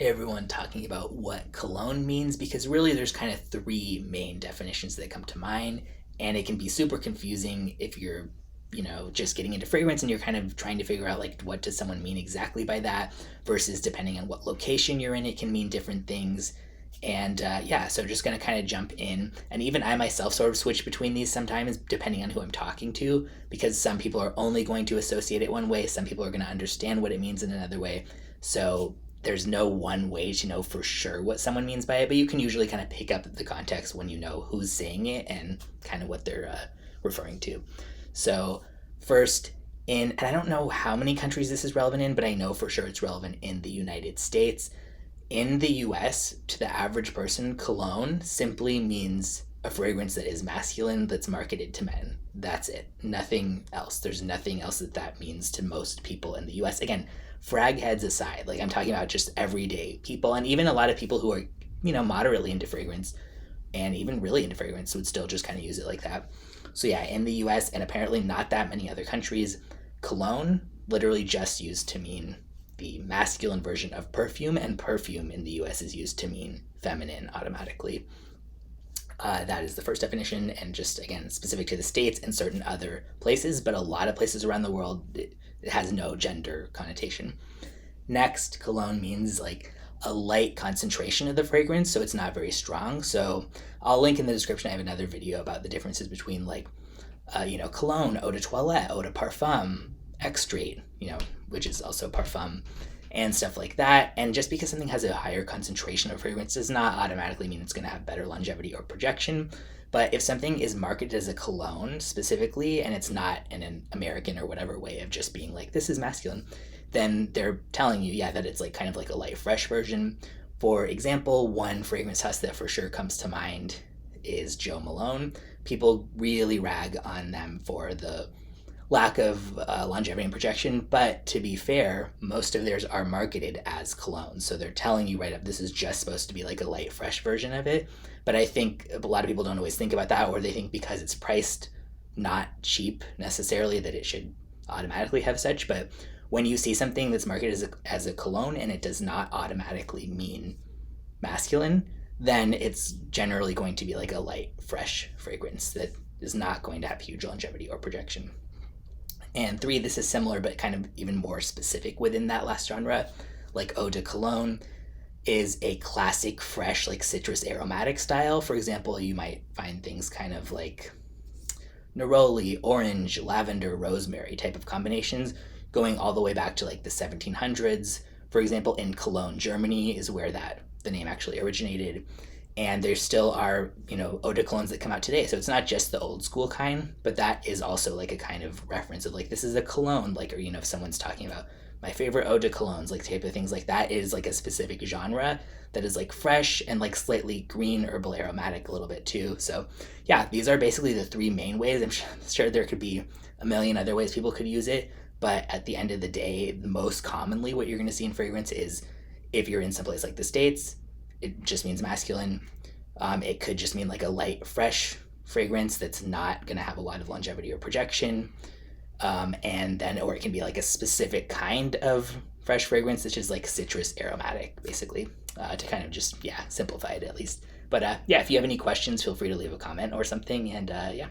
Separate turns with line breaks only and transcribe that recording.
everyone talking about what cologne means because really there's kind of three main definitions that come to mind, and it can be super confusing if you're just getting into fragrance and you're kind of trying to figure out like what does someone mean exactly by that versus depending on what location you're in it can mean different things. And yeah, so just going to kind of jump in. And even I myself sort of switch between these sometimes depending on who I'm talking to, because some people are only going to associate it one way, some people are going to understand what it means in another way. So there's no one way to know for sure what someone means by it, but you can usually kind of pick up the context when you know who's saying it and kind of what they're referring to. So, first, and I don't know how many countries this is relevant in, but I know for sure it's relevant in the United States. In the US, to the average person, cologne simply means a fragrance that is masculine that's marketed to men. That's it. Nothing else. There's nothing else that means to most people in the US. Again, frag heads aside, like I'm talking about just everyday people, and even a lot of people who are, moderately into fragrance and even really into fragrance would still just kind of use it like that. So yeah, in the US and apparently not that many other countries, cologne literally just used to mean the masculine version of perfume, and perfume in the US is used to mean feminine automatically. That is the first definition, and just again specific to the States and certain other places, but a lot of places around the world it has no gender connotation. Next, cologne means like a light concentration of the fragrance, so it's not very strong. So I'll link in the description. I have another video about the differences between like, cologne, eau de toilette, eau de parfum, extrait, which is also parfum, and stuff like that. And just because something has a higher concentration of fragrance does not automatically mean it's going to have better longevity or projection. But if something is marketed as a cologne specifically, and it's not in an American or whatever way of just being like, this is masculine, then they're telling you, yeah, that it's like kind of like a light, fresh version. For example, one fragrance house that for sure comes to mind is Joe Malone. People really rag on them for the lack of longevity and projection, but to be fair, most of theirs are marketed as cologne. So they're telling you right up, this is just supposed to be like a light, fresh version of it. But I think a lot of people don't always think about that, or they think because it's priced not cheap necessarily that it should automatically have such. But when you see something that's marketed as a cologne and it does not automatically mean masculine, then it's generally going to be like a light, fresh fragrance that is not going to have huge longevity or projection. And three, this is similar but kind of even more specific within that last genre, like eau de cologne is a classic fresh like citrus aromatic style. For example, you might find things kind of like neroli, orange, lavender, rosemary type of combinations going all the way back to like the 1700s. For example, in Cologne, Germany is where the name actually originated. And there still are, eau de colognes that come out today. So it's not just the old school kind, but that is also like a kind of reference of like, this is a cologne, like, or, if someone's talking about my favorite eau de colognes, like type of things like that is like a specific genre that is like fresh and like slightly green, herbal, aromatic a little bit too. So yeah, these are basically the three main ways. I'm sure there could be a million other ways people could use it. But at the end of the day, most commonly what you're going to see in fragrance is if you're in someplace like the States, it just means masculine. It could just mean like a light, fresh fragrance that's not going to have a lot of longevity or projection. And then, or it can be like a specific kind of fresh fragrance that's just like citrus aromatic, basically, to kind of just, simplify it at least. But yeah, if you have any questions, feel free to leave a comment or something. And yeah,